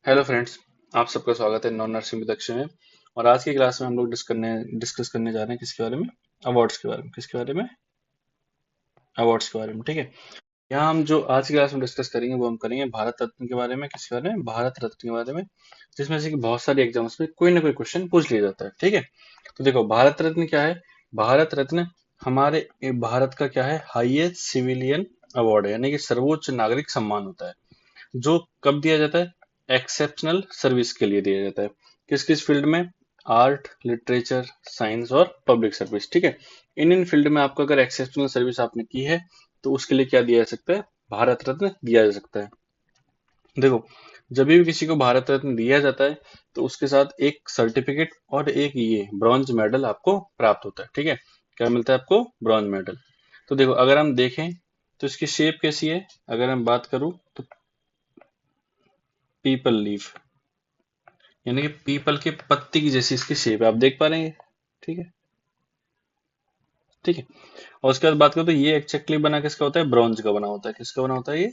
Hello friends. आप सबका स्वागत है नॉन नर्सिंग विदक्ष में। और आज की क्लास में हम लोग डिस्कस करने जा रहे हैं किसके बारे में? अवार्ड्स के बारे में। किसके बारे में? अवार्ड्स के बारे में। ठीक है। यहाँ हम जो आज की क्लास में डिस्कस करेंगे वो हम करेंगे भारत रत्न के बारे में। किसके बारे में? भारत रत्न के बारे में, जिसमें से कि बहुत सारे एग्जाम्स में कोई ना कोई क्वेश्चन पूछ लिया जाता है। ठीक है। तो देखो, भारत रत्न क्या है? भारत रत्न हमारे भारत का क्या है? हाईएस्ट सिविलियन अवार्ड है, यानी कि सर्वोच्च नागरिक सम्मान होता है, जो कब दिया जाता है? एक्सेप्शनल सर्विस के लिए दिया जाता है। किस किस फील्ड में? आर्ट, लिटरेचर, साइंस और पब्लिक सर्विस। ठीक है। इन फील्ड में आपको अगर एक्सेप्शनल सर्विस आपने की है तो उसके लिए क्या दिया जा सकता है? भारत रत्न दिया जा सकता है। देखो, जब भी किसी को भारत रत्न दिया जाता है तो उसके साथ एक सर्टिफिकेट और एक ये ब्रॉन्ज मेडल आपको प्राप्त होता है। ठीक है। क्या मिलता है आपको? Bronze medal. तो देखो, अगर हम देखें तो इसकी शेप कैसी है? अगर हम बात करूं तो पीपल लीफ, यानी कि पीपल के पत्ती की जैसी इसकी शेप है, आप देख पा रहे हैं। ठीक है। ठीक है। और उसके बाद बात करें तो ये एक्जेक्टली बना किसका होता है? ब्रॉन्ज का बना होता है। किसका बना होता है ये?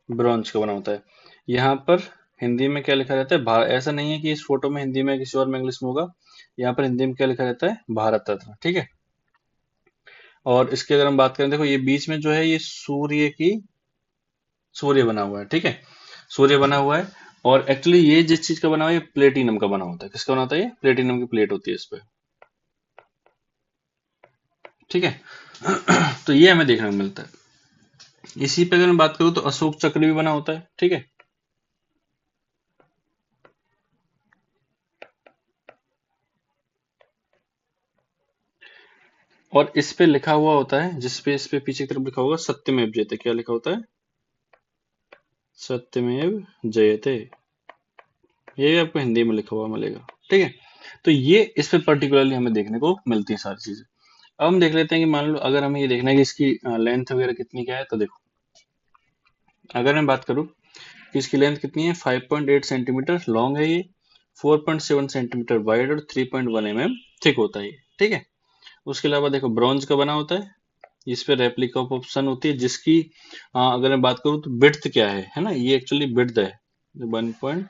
ब्रॉन्ज का बना होता है। यहाँ पर हिंदी में क्या लिखा रहता है? ऐसा नहीं है कि इस फोटो में हिंदी में किसी और में इंग्लिश में होगा। यहाँ पर हिंदी में क्या लिखा रहता है? भारत रत्न। ठीक है। और इसकी अगर हम बात करें, देखो ये बीच में जो है ये सूर्य बना हुआ है। ठीक है। सूर्य बना हुआ है। और एक्चुअली ये जिस चीज का बना हुआ है ये प्लेटिनम का बना होता है। किसका बना होता है? ये प्लेटिनम की प्लेट होती है इस पे। ठीक है। तो ये हमें देखने को मिलता है। इसी पे अगर मैं बात करूं तो अशोक चक्र भी बना होता है। ठीक है। और इस पे लिखा हुआ होता है, जिसपे इस पे पीछे की तरफ लिखा होगा सत्यमेव जयते। क्या लिखा होता है? सत्यमेव जयते। ये आपको हिंदी में लिखा हुआ मिलेगा। ठीक है। तो ये इस पे पर्टिकुलरली हमें देखने को मिलती है सारी चीजें। अब हम देख लेते हैं कि मान लो अगर हमें ये देखना है कि इसकी लेंथ वगैरह कितनी क्या है, तो देखो, अगर मैं बात करूं कि इसकी लेंथ कितनी है, 5.8 सेंटीमीटर लॉन्ग है ये, 4.7 सेंटीमीटर वाइड और 3.1 mm थिक होता है ये। ठीक है। उसके अलावा देखो, ब्रॉन्ज का बना होता है। इस पे रेप्लिका ऑफ ऑप्शन होती है, जिसकी अगर मैं बात करूं तो विड्थ क्या है ना, ये एक्चुअली विड्थ है 1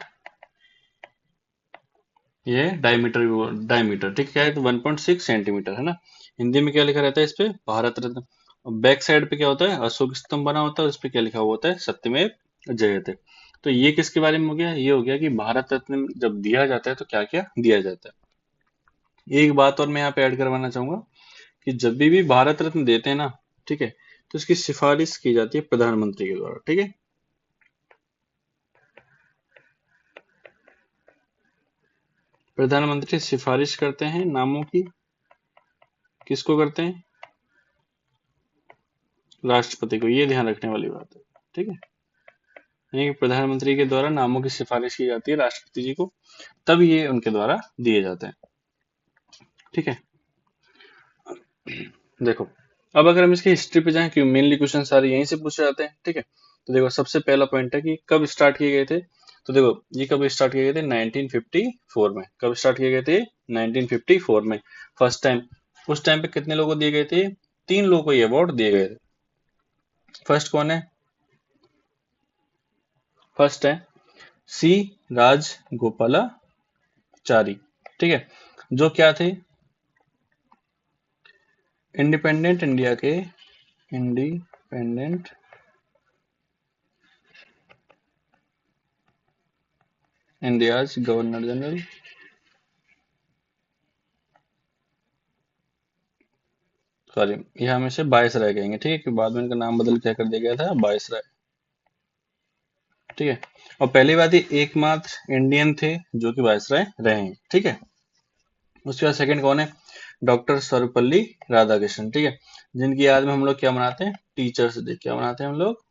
ये डायमीटर। डायमीटर ठीक है, तो 1.6 सेंटीमीटर है ना। हिंदी में क्या लिखा रहता है इस पे? भारत रत्न। और बैक साइड पे क्या होता है? अशोक स्तंभ बना होता है, उस पे क्या लिखा हुआ होता है? सत्यमेव जयते। तो ये किसके बारे में हो गया? ये हो गया कि भारत रत्न जब दिया जाता है तो क्या क्या दिया जाता है। एक बात और मैं यहाँ पे ऐड करवाना चाहूंगा कि जब भी भारत रत्न देते हैं ना, ठीक है, तो इसकी सिफारिश की जाती है प्रधानमंत्री के द्वारा। ठीक है। प्रधानमंत्री सिफारिश करते हैं नामों की। किसको करते हैं? राष्ट्रपति को। ये ध्यान रखने वाली बात है। ठीक है। यानी कि प्रधानमंत्री के द्वारा नामों की सिफारिश की जाती है राष्ट्रपति जी को, तब ये उनके द्वारा दिए जाते हैं। ठीक है। देखो, अब अगर हम इसकी हिस्ट्री पे जाएं, कि मेनली क्वेश्चन सारे यहीं से पूछे जाते हैं। ठीक है। तो देखो, सबसे पहला पॉइंट है कि कब स्टार्ट किए गए थे। तो देखो, ये कब स्टार्ट किए गए थे? 1954 में। कब स्टार्ट किए गए थे? 1954 में फर्स्ट टाइम। उस टाइम पे कितने लोगों को दिए गए थे? 3 लोगों को ये अवार्ड दिए गए थे। फर्स्ट कौन है? फर्स्ट है सी राज गोपालाचारी। ठीक है। जो क्या थे? इंडिपेंडेंट इंडिया के independent India's governor general. Sorry, ये हमें से वायस राय कहेंगे। ठीक है, कि बाद में इनका नाम बदल क्या कर दिया गया था? वायस राय। ठीक है। और पहली बात, ये एकमात्र इंडियन थे जो कि वायस राय रहे हैं। ठीक है। उसके बाद सेकंड कौन है? डॉक्टर सर्वपल्ली राधाकृष्णन। ठीक है। जिनकी याद में हम लोग क्या मनाते हैं? Teachers day. क्या मनाते हैं हम लोग?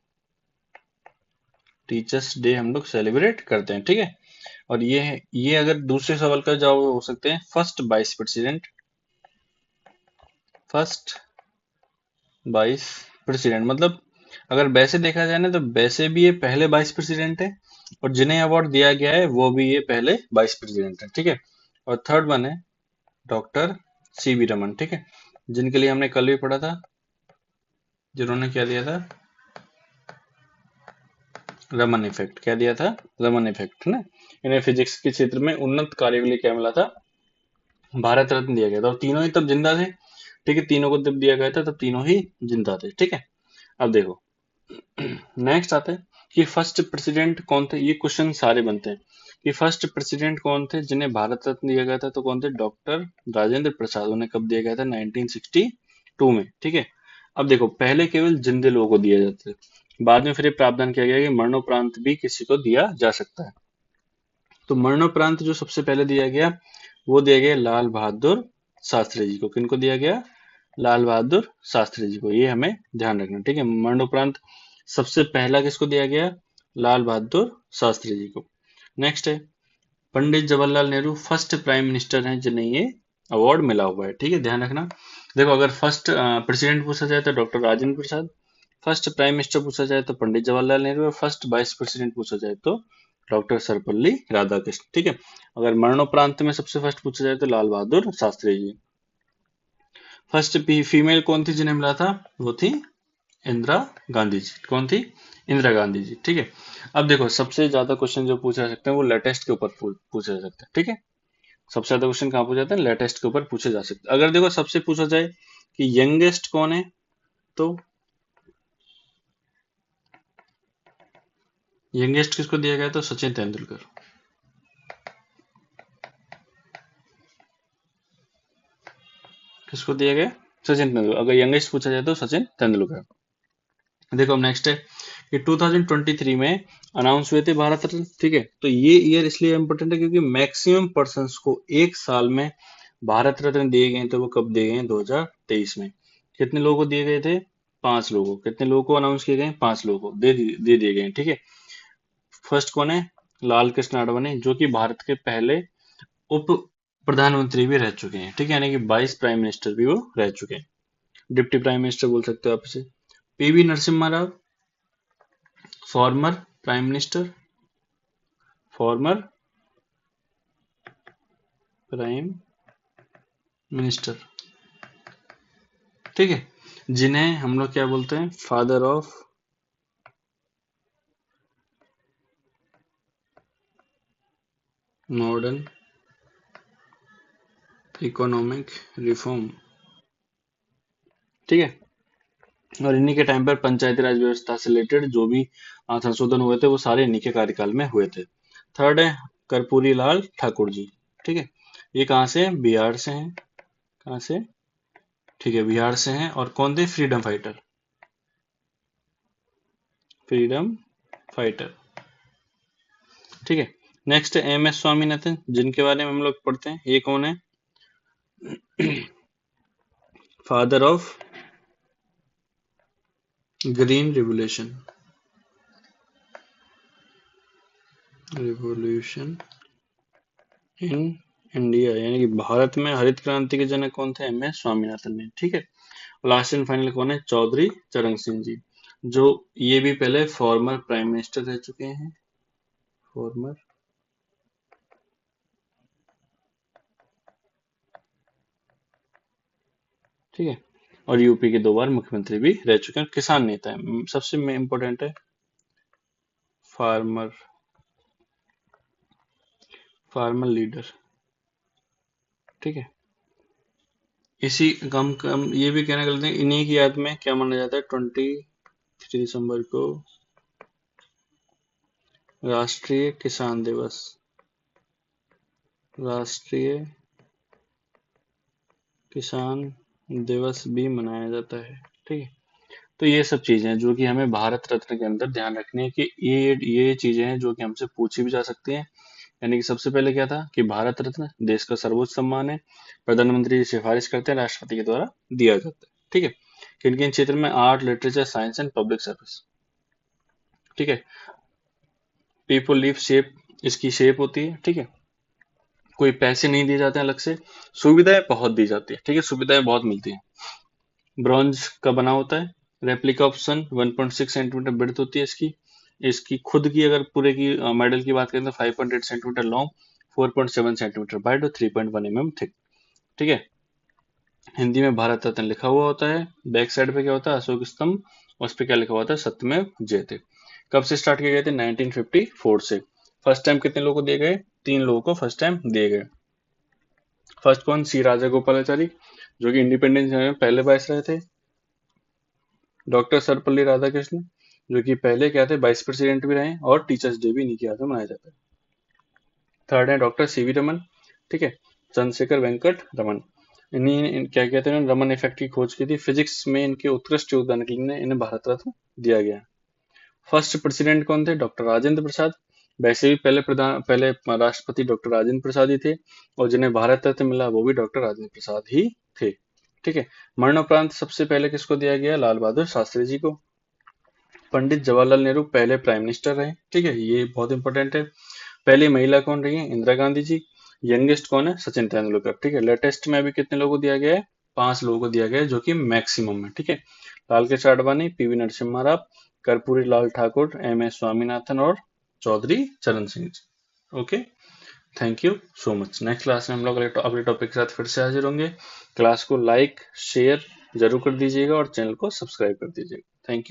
टीचर्स डे हम लोग सेलिब्रेट करते हैं। ठीक है। और ये अगर दूसरे सवाल का जवाब हो सकते हैं, first vice president. First vice president मतलब, अगर वैसे देखा जाए ना तो वैसे भी ये पहले वाइस प्रेसिडेंट है, और जिन्हें अवार्ड दिया गया है वो भी ये पहले वाइस प्रेसिडेंट है। ठीक है। और थर्ड वन है डॉक्टर सी वी रमन। ठीक है। जिनके लिए हमने कल भी पढ़ा था, जिन्होंने क्या दिया था? रमन इफेक्ट। क्या दिया था? रमन इफेक्ट, है ना। इन्हें फिजिक्स के क्षेत्र में उन्नत कार्य के लिए क्या मिला था? भारत रत्न दिया गया था। और तीनों ही तब जिंदा थे, ठीक है। तीनों को जब दिया गया था तब तीनों ही जिंदा थे, ठीक है। अब देखो नेक्स्ट आता है कि फर्स्ट प्रेसिडेंट कौन थे। ये क्वेश्चन सारे बनते हैं कि फर्स्ट प्रेसिडेंट कौन थे जिन्हें भारत रत्न दिया गया था। तो कौन थे? डॉक्टर राजेंद्र प्रसाद। उन्हें कब दिया गया था? 1962 में, ठीक है। अब देखो पहले केवल जिंदे लोगों को दिया जाता है, बाद में फिर ये प्रावधान किया गया कि मरणोपरांत भी किसी को दिया जा सकता है। तो मरणोपरांत जो सबसे पहले दिया गया वो दिया गया लाल बहादुर शास्त्री जी को। किनको दिया गया? लाल बहादुर शास्त्री जी को। ये हमें ध्यान रखना, ठीक है। मरणोपरांत सबसे पहला किसको दिया गया? लाल बहादुर शास्त्री जी को। नेक्स्ट है Pandit Jawaharlal Nehru first prime minister हैं जिन्हें ये अवार्ड मिला हुआ है, ठीक है। ध्यान रखना। देखो अगर फर्स्ट प्रेसिडेंट पूछा जाए तो doctor Rajendra Prasad, first prime minister पूछा जाए तो पंडित जवाहरलाल नेहरू, और फर्स्ट वाइस प्रेसिडेंट पूछा जाए तो डॉक्टर सर्वपल्ली राधाकृष्ण, ठीक है। अगर मरणोपरांत में सबसे फर्स्ट पूछा जाए तो लाल बहादुर शास्त्री जी। फर्स्ट फीमेल कौन थी जिन्हें मिला था? वो थी इंदिरा गांधी जी। कौन थी? इंदिरा गांधी जी, ठीक है। अब देखो सबसे ज्यादा क्वेश्चन जो पूछे जा सकते हैं वो लेटेस्ट के ऊपर पूछे जा सकते हैं, ठीक है। सबसे ज्यादा क्वेश्चन कहाँ पूछे जाते हैं? लेटेस्ट के ऊपर पूछे जा सकते हैं। अगर देखो सबसे पूछा जाए कि यंगेस्ट कौन है, तो यंगेस्ट किसको दिया गया? तो सचिन तेंदुलकर। किसको दिया गया? सचिन तेंदुलकर। अगर यंगेस्ट पूछा जाए तो सचिन तेंदुलकर। देखो अब नेक्स्ट है कि 2023 में अनाउंस हुए थे भारत रत्न, ठीक है। तो ये ईयर इसलिए इंपॉर्टेंट है क्योंकि मैक्सिमम पर्सन्स को एक साल में भारत रत्न दिए गए, तो वो कब दिए गए? 2023 में। कितने लोगों को दिए गए थे? 5 लोगों को। कितने लोगों को अनाउंस किए गए? 5 लोगों को दे दिए गए, ठीक है। फर्स्ट कौन है? लाल कृष्ण आडवाणी, जो कि भारत के पहले उप प्रधानमंत्री भी रह चुके हैं, ठीक है। यानी कि 22 प्राइम मिनिस्टर भी वो रह चुके हैं। डिप्टी प्राइम मिनिस्टर बोल सकते हो आप इसे। PV Narasimha Rao, former prime minister, former prime minister, ठीक है। जिन्हें हम लोग क्या बोलते हैं? Father of modern economic reform, ठीक है। और इन्हीं के टाइम पर पंचायती राज व्यवस्था से रिलेटेड जो भी संशोधन हुए थे वो सारे इन्हीं के कार्यकाल में हुए थे। थर्ड है कर्पूरी लाल ठाकुर जी, ठीक है। ये कहाँ से हैं? बिहार से हैं। कहाँ से? ठीक है, बिहार से हैं। और कौन थे? Freedom fighter. फ्रीडम फाइटर, ठीक है। नेक्स्ट है एम एस स्वामीनाथन, जिनके बारे में हम लोग पढ़ते हैं। ये कौन है? Father of green revolution, revolution in India, यानी कि भारत में हरित क्रांति के जनक कौन थे? एम एस स्वामीनाथन ने, ठीक है। लास्ट एंड फाइनल कौन है? चौधरी चरण सिंह जी, जो ये भी पहले फॉर्मर प्राइम मिनिस्टर रह चुके हैं। फॉर्मर, ठीक है। और यूपी के 2 बार मुख्यमंत्री भी रह चुके हैं। किसान नेता है। सबसे इम्पोर्टेंट है फार्मर, फार्मर लीडर, ठीक है। इसी कम कम ये भी कहना गलत है, इन्हीं की याद में क्या माना जाता है? 23 दिसंबर को राष्ट्रीय किसान दिवस, राष्ट्रीय किसान दिवस भी मनाया जाता है, ठीक है। तो ये सब चीजें हैं जो कि हमें भारत रत्न के अंदर ध्यान रखनी है कि ये चीजें हैं जो कि हमसे पूछी भी जा सकती हैं। यानी कि सबसे पहले क्या था कि भारत रत्न देश का सर्वोच्च सम्मान है, प्रधानमंत्री जी सिफारिश करते हैं, राष्ट्रपति के द्वारा दिया जाता है, ठीक है। किन किन क्षेत्र में? Art, literature, science and public service, ठीक है। पीपल लीव शेप, इसकी शेप होती है, ठीक है। कोई पैसे नहीं दिए जाते हैं अलग से, सुविधाएं बहुत दी जाती है, ठीक है। सुविधाएं बहुत मिलती है। ब्रॉन्ज का बना होता है। Replica of sun 1.6 centimetre breadth होती है इसकी। इसकी खुद की अगर पूरे की मेडल की बात करें तो 5.8 सेंटीमीटर लॉन्ग, 4.7 सेंटीमीटर वाइड और 3.1 थिक, ठीक है। हिंदी में भारत रत्न लिखा हुआ होता है। बैक साइड पे क्या होता है? अशोक स्तंभ। उस पे क्या लिखा हुआ होता है? सत्यमेव जयते। कब से स्टार्ट किए गए थे? 1954 से। फर्स्ट टाइम कितने लोगों को दिए गए? 3 लोगों को फर्स्ट टाइम दिए गए। फर्स्ट कौन? सी राजा गोपालाचारी, जो कि इंडिपेंडेंस में पहले वाइस रहे थे। डॉक्टर सर्वपल्ली राधाकृष्णन, जो कि पहले क्या थे? वाइस प्रेसिडेंट भी रहे, और टीचर्स डे भी इन्हीं के याद में मनाया जाता है। थर्ड है डॉक्टर सीवी रमन, ठीक है, चंद्रशेखर वेंकट रमन। क्या कहते हैं, रमन इफेक्ट की खोज की थी। फिजिक्स में इनके उत्कृष्ट योगदान के लिए इन्हें भारत रत्न दिया गया। फर्स्ट प्रेसिडेंट कौन थे? डॉक्टर राजेंद्र प्रसाद। वैसे भी पहले राष्ट्रपति डॉक्टर राजेंद्र प्रसाद ही थे, और जिन्हें भारत रत्न मिला वो भी डॉक्टर राजेंद्र प्रसाद ही थे। ठीक है। मरणोपरांत सबसे पहले किसको दिया गया? लाल बहादुर शास्त्री जी को। पंडित जवाहरलाल नेहरू पहले प्राइम मिनिस्टर रहे, ठीक है, ये बहुत इंपॉर्टेंट है। पहली महिला कौन रही है? इंदिरा गांधी जी। यंगेस्ट कौन है? सचिन तेंदुलकर। ठीक है। लेटेस्ट में अभी कितने लोगों को दिया गया है? 5 लोगों को दिया गया है, जो कि मैक्सिमम है। ठीक है। लाल कृष्ण आडवाणी, पीवी नरसिम्हा राव, कर्पूरी लाल ठाकुर, एम एस स्वामीनाथन, और Chaudhary Charan Singh ji. Okay, thank you so much. Next class में हम लोग अगले टॉपिक के साथ फिर से हाजिर होंगे। क्लास को लाइक शेयर जरूर कर दीजिएगा, और चैनल को सब्सक्राइब कर दीजिएगा। Thank you.